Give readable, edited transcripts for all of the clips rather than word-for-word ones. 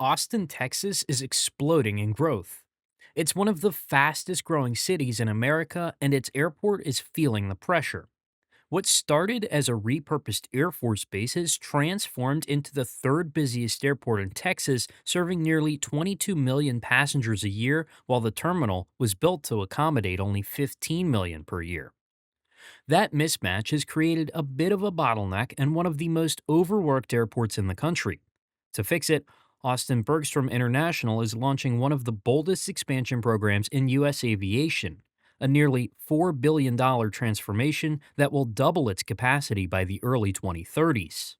Austin, Texas is exploding in growth. It's one of the fastest growing cities in America, and its airport is feeling the pressure. What started as a repurposed Air Force base has transformed into the third busiest airport in Texas, serving nearly 22 million passengers a year, while the terminal was built to accommodate only 15 million per year. That mismatch has created a bit of a bottleneck and one of the most overworked airports in the country. To fix it, Austin-Bergstrom International is launching one of the boldest expansion programs in U.S. aviation, a nearly $4 billion transformation that will double its capacity by the early 2030s.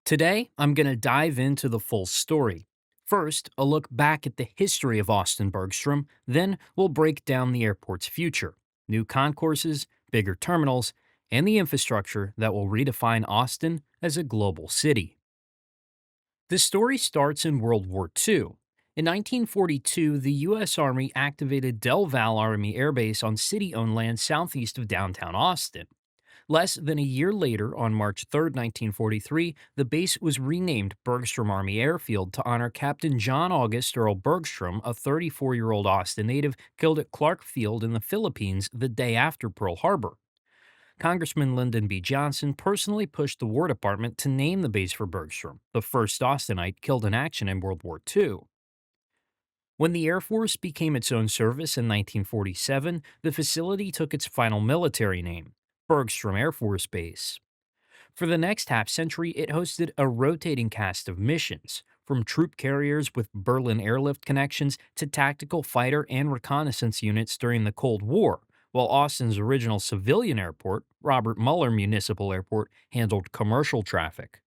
Today, I'm going to dive into the full story. First, a look back at the history of Austin-Bergstrom, then we'll break down the airport's future, new concourses, bigger terminals, and the infrastructure that will redefine Austin as a global city. The story starts in World War II. In 1942, the U.S. Army activated Del Val Army Air Base on city-owned land southeast of downtown Austin. Less than a year later, on March 3, 1943, the base was renamed Bergstrom Army Airfield to honor Captain John August Earl Bergstrom, a 34-year-old Austin native killed at Clark Field in the Philippines the day after Pearl Harbor. Congressman Lyndon B. Johnson personally pushed the War Department to name the base for Bergstrom, the first Austinite killed in action in World War II. When the Air Force became its own service in 1947, the facility took its final military name, Bergstrom Air Force Base. For the next half century, it hosted a rotating cast of missions, from troop carriers with Berlin airlift connections to tactical fighter and reconnaissance units during the Cold War, while Austin's original civilian airport, Robert Mueller Municipal Airport, handled commercial traffic.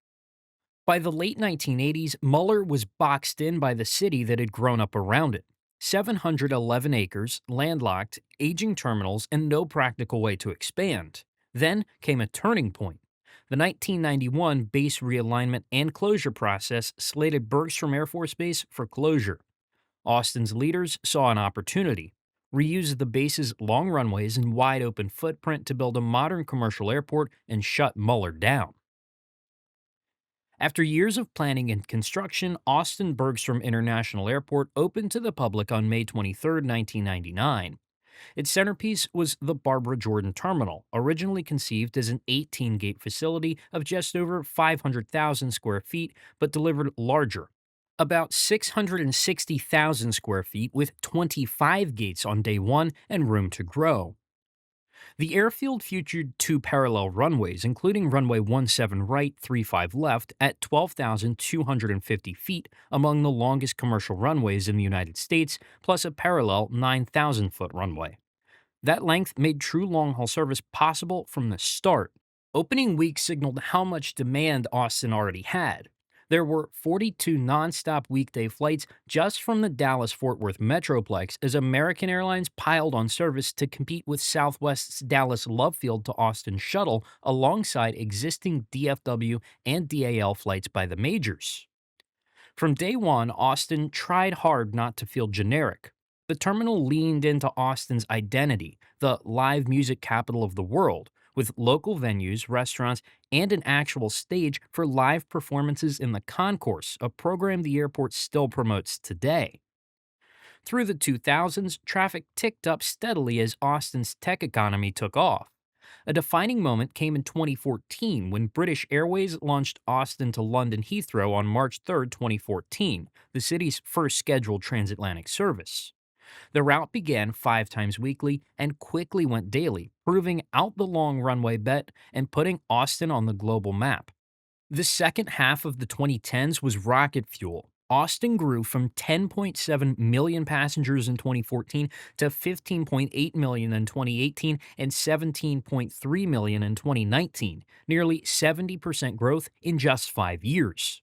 By the late 1980s, Mueller was boxed in by the city that had grown up around it. 711 acres, landlocked, aging terminals, and no practical way to expand. Then came a turning point. The 1991 base realignment and closure process slated Bergstrom Air Force Base for closure. Austin's leaders saw an opportunity. Reuse the base's long runways and wide open footprint to build a modern commercial airport and shut Mueller down. After years of planning and construction, Austin-Bergstrom International Airport opened to the public on May 23, 1999. Its centerpiece was the Barbara Jordan Terminal, originally conceived as an 18-gate facility of just over 500,000 square feet, but delivered larger, about 660,000 square feet with 25 gates on day one and room to grow. The airfield featured two parallel runways, including runway 17 right, 35 left, at 12,250 feet, among the longest commercial runways in the United States, plus a parallel 9,000-foot runway. That length made true long-haul service possible from the start. Opening week signaled how much demand Austin already had. There were 42 nonstop weekday flights just from the Dallas-Fort Worth Metroplex as American Airlines piled on service to compete with Southwest's Dallas Love Field to Austin shuttle alongside existing DFW and DAL flights by the majors. From day one, Austin tried hard not to feel generic. The terminal leaned into Austin's identity, the live music capital of the world, with local venues, restaurants, and an actual stage for live performances in the Concourse, a program the airport still promotes today. Through the 2000s, traffic ticked up steadily as Austin's tech economy took off. A defining moment came in 2014 when British Airways launched Austin to London Heathrow on March 3, 2014, the city's first scheduled transatlantic service. The route began 5 times weekly and quickly went daily, proving out the long runway bet and putting Austin on the global map. The second half of the 2010s was rocket fuel. Austin grew from 10.7 million passengers in 2014 to 15.8 million in 2018 and 17.3 million in 2019, nearly 70% growth in just 5 years.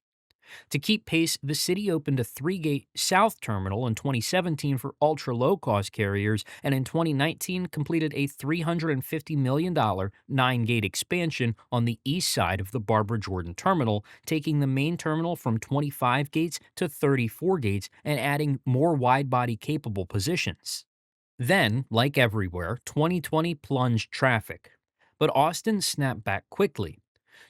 To keep pace, the city opened a 3-gate South Terminal in 2017 for ultra-low-cost carriers, and in 2019 completed a $350 million 9-gate expansion on the east side of the Barbara Jordan Terminal, taking the main terminal from 25 gates to 34 gates and adding more wide-body capable positions. Then, like everywhere, 2020 plunged traffic. But Austin snapped back quickly.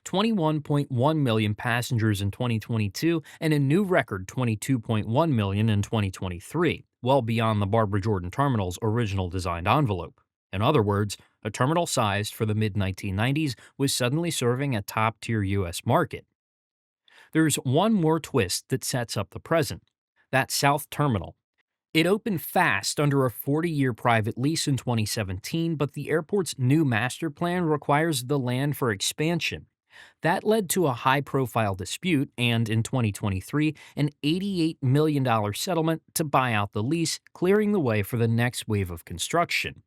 21.1 million passengers in 2022, and a new record 22.1 million in 2023, well beyond the Barbara Jordan Terminal's original designed envelope. In other words, a terminal sized for the mid 1990s was suddenly serving a top tier U.S. market. There's one more twist that sets up the present: that South Terminal. It opened fast under a 40-year private lease in 2017, but the airport's new master plan requires the land for expansion. That led to a high-profile dispute and, in 2023, an $88 million settlement to buy out the lease, clearing the way for the next wave of construction.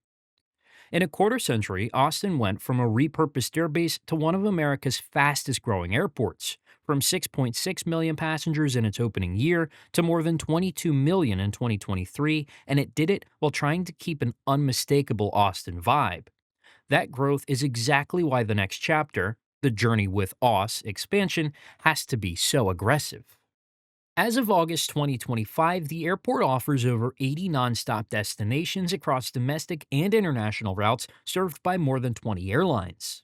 In a quarter century, Austin went from a repurposed airbase to one of America's fastest growing airports, from 6.6 million passengers in its opening year to more than 22 million in 2023, and it did it while trying to keep an unmistakable Austin vibe. That growth is exactly why the next chapter, the Journey with AUS expansion, has to be so aggressive. As of August 2025, the airport offers over 80 nonstop destinations across domestic and international routes served by more than 20 airlines.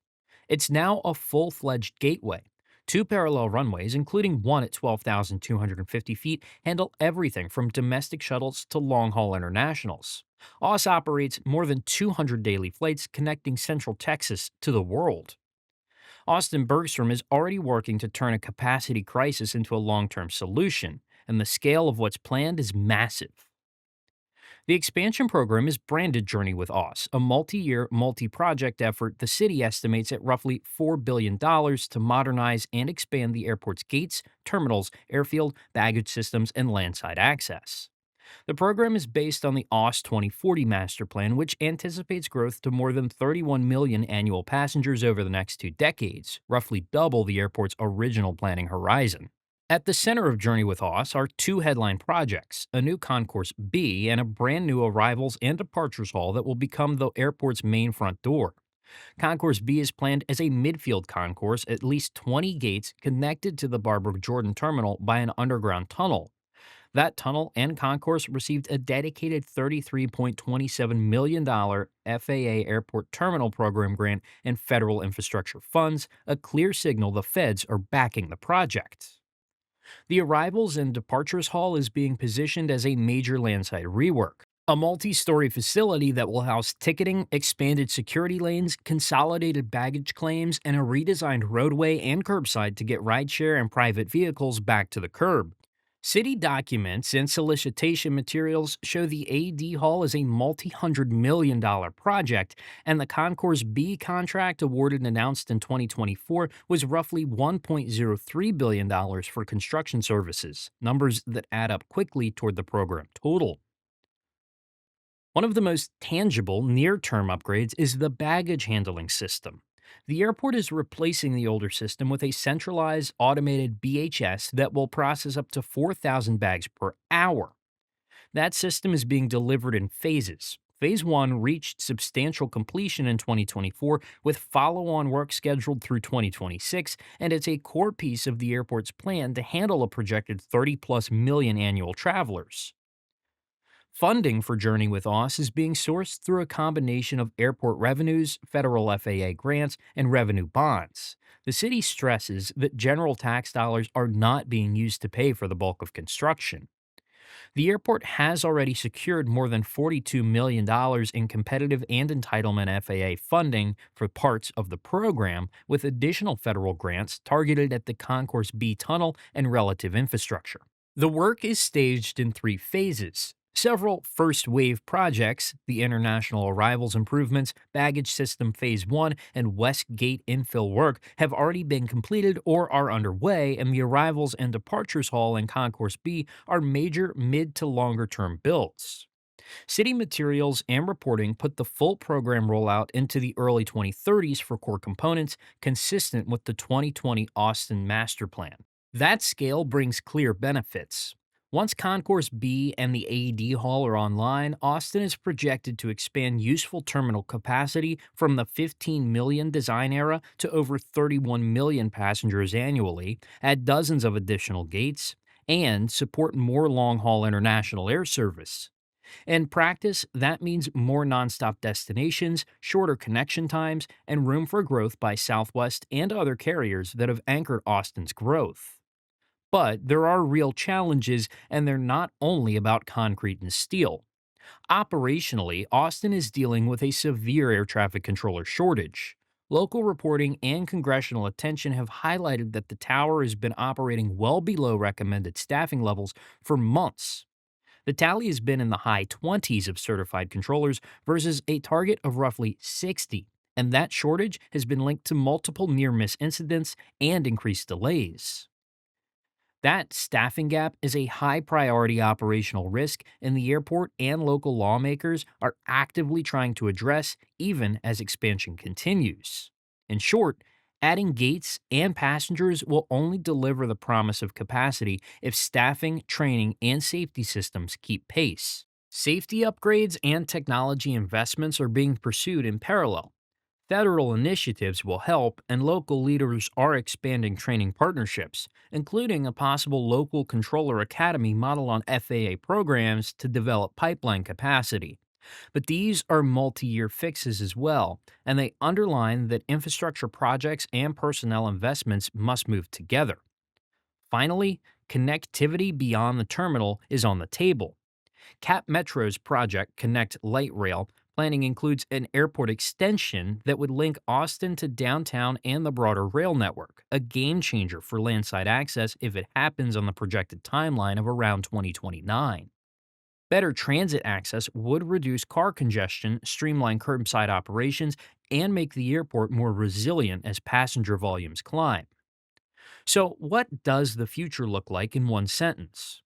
It's now a full-fledged gateway. Two parallel runways, including one at 12,250 feet, handle everything from domestic shuttles to long-haul internationals. AUS operates more than 200 daily flights connecting Central Texas to the world. Austin-Bergstrom is already working to turn a capacity crisis into a long-term solution, and the scale of what's planned is massive. The expansion program is branded Journey with AUS, a multi-year, multi-project effort the city estimates at roughly $4 billion to modernize and expand the airport's gates, terminals, airfield, baggage systems, and landside access. The program is based on the AUS 2040 master plan, which anticipates growth to more than 31 million annual passengers over the next 2 decades, roughly double the airport's original planning horizon. At the center of Journey with AUS are two headline projects: a new Concourse B and a brand new arrivals and departures hall that will become the airport's main front door. Concourse B is planned as a midfield concourse, at least 20 gates connected to the Barbara Jordan Terminal by an underground tunnel. That tunnel and concourse received a dedicated $33.27 million FAA Airport Terminal Program grant and federal infrastructure funds, a clear signal the feds are backing the project. The Arrivals and Departures Hall is being positioned as a major landside rework, a multi-story facility that will house ticketing, expanded security lanes, consolidated baggage claims, and a redesigned roadway and curbside to get rideshare and private vehicles back to the curb. City documents and solicitation materials show the AD Hall is a multi-hundred million dollar project, and the Concourse B contract awarded and announced in 2024 was roughly $1.03 billion for construction services, numbers that add up quickly toward the program total. One of the most tangible near-term upgrades is the baggage handling system. The airport is replacing the older system with a centralized automated BHS that will process up to 4,000 bags per hour. That system is being delivered in phases. Phase 1 reached substantial completion in 2024 with follow-on work scheduled through 2026, and it's a core piece of the airport's plan to handle a projected 30-plus million annual travelers. Funding for Journey with AUS is being sourced through a combination of airport revenues, federal FAA grants, and revenue bonds. The city stresses that general tax dollars are not being used to pay for the bulk of construction. The airport has already secured more than $42 million in competitive and entitlement FAA funding for parts of the program, with additional federal grants targeted at the Concourse B tunnel and relative infrastructure. The work is staged in 3 phases. Several first-wave projects, the International Arrivals Improvements, Baggage System Phase 1, and West Gate infill work, have already been completed or are underway, and the Arrivals and Departures Hall and Concourse B are major mid- to longer-term builds. City materials and reporting put the full program rollout into the early 2030s for core components, consistent with the 2020 Austin Master Plan. That scale brings clear benefits. Once Concourse B and the AD Hall are online, Austin is projected to expand useful terminal capacity from the 15 million design era to over 31 million passengers annually, add dozens of additional gates, and support more long-haul international air service. In practice, that means more nonstop destinations, shorter connection times, and room for growth by Southwest and other carriers that have anchored Austin's growth. But there are real challenges, and they're not only about concrete and steel. Operationally, Austin is dealing with a severe air traffic controller shortage. Local reporting and congressional attention have highlighted that the tower has been operating well below recommended staffing levels for months. The tally has been in the high 20s of certified controllers versus a target of roughly 60, and that shortage has been linked to multiple near miss incidents and increased delays. That staffing gap is a high priority operational risk, and the airport and local lawmakers are actively trying to address even as expansion continues. In short, adding gates and passengers will only deliver the promise of capacity if staffing, training, and safety systems keep pace. Safety upgrades and technology investments are being pursued in parallel. Federal initiatives will help, and local leaders are expanding training partnerships, including a possible local controller academy model on FAA programs to develop pipeline capacity. But these are multi year fixes as well, and they underline that infrastructure projects and personnel investments must move together. Finally, connectivity beyond the terminal is on the table. Cap Metro's project Connect Light Rail planning includes an airport extension that would link Austin to downtown and the broader rail network, a game changer for landside access if it happens on the projected timeline of around 2029. Better transit access would reduce car congestion, streamline curbside operations, and make the airport more resilient as passenger volumes climb. So, what does the future look like in one sentence?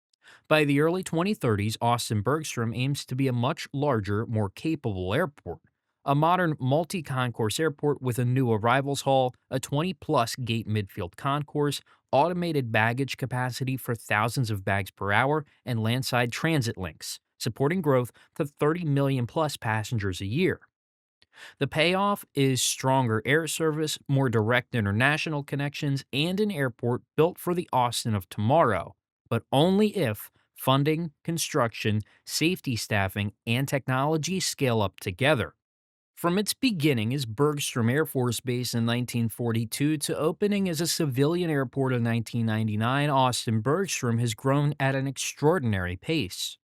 By the early 2030s, Austin-Bergstrom aims to be a much larger, more capable airport. A modern multi concourse airport with a new arrivals hall, a 20-plus gate midfield concourse, automated baggage capacity for thousands of bags per hour, and landside transit links, supporting growth to 30 million plus passengers a year. The payoff is stronger air service, more direct international connections, and an airport built for the Austin of tomorrow, but only if funding, construction, safety staffing, and technology scale up together. From its beginning as Bergstrom Air Force Base in 1942 to opening as a civilian airport in 1999, Austin-Bergstrom has grown at an extraordinary pace.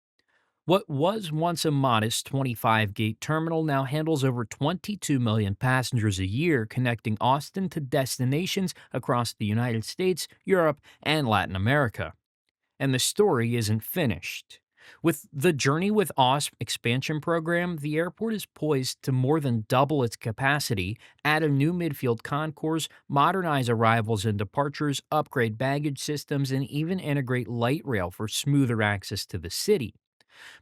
What was once a modest 25 gate terminal now handles over 22 million passengers a year, connecting Austin to destinations across the United States, Europe, and Latin America. And the story isn't finished. With the Journey with AUS expansion program, the airport is poised to more than double its capacity, add a new midfield concourse, modernize arrivals and departures, upgrade baggage systems, and even integrate light rail for smoother access to the city.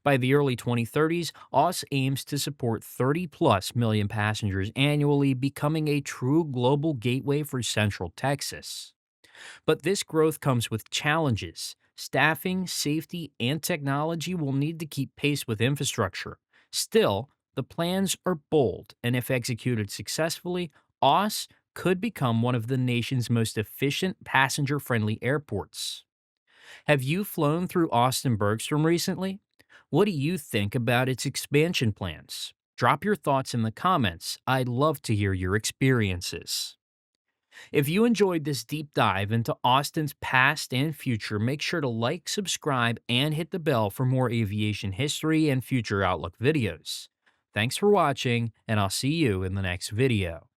By the early 2030s, AUS aims to support 30 plus million passengers annually, becoming a true global gateway for Central Texas. But this growth comes with challenges. Staffing, safety, and technology will need to keep pace with infrastructure. Still, the plans are bold, and if executed successfully, AUS could become one of the nation's most efficient passenger friendly airports. Have you flown through Austin-Bergstrom recently? What do you think about its expansion plans? Drop your thoughts in the comments. I'd love to hear your experiences. If you enjoyed this deep dive into Austin's past and future, make sure to like, subscribe, and hit the bell for more aviation history and future outlook videos. Thanks for watching, and I'll see you in the next video.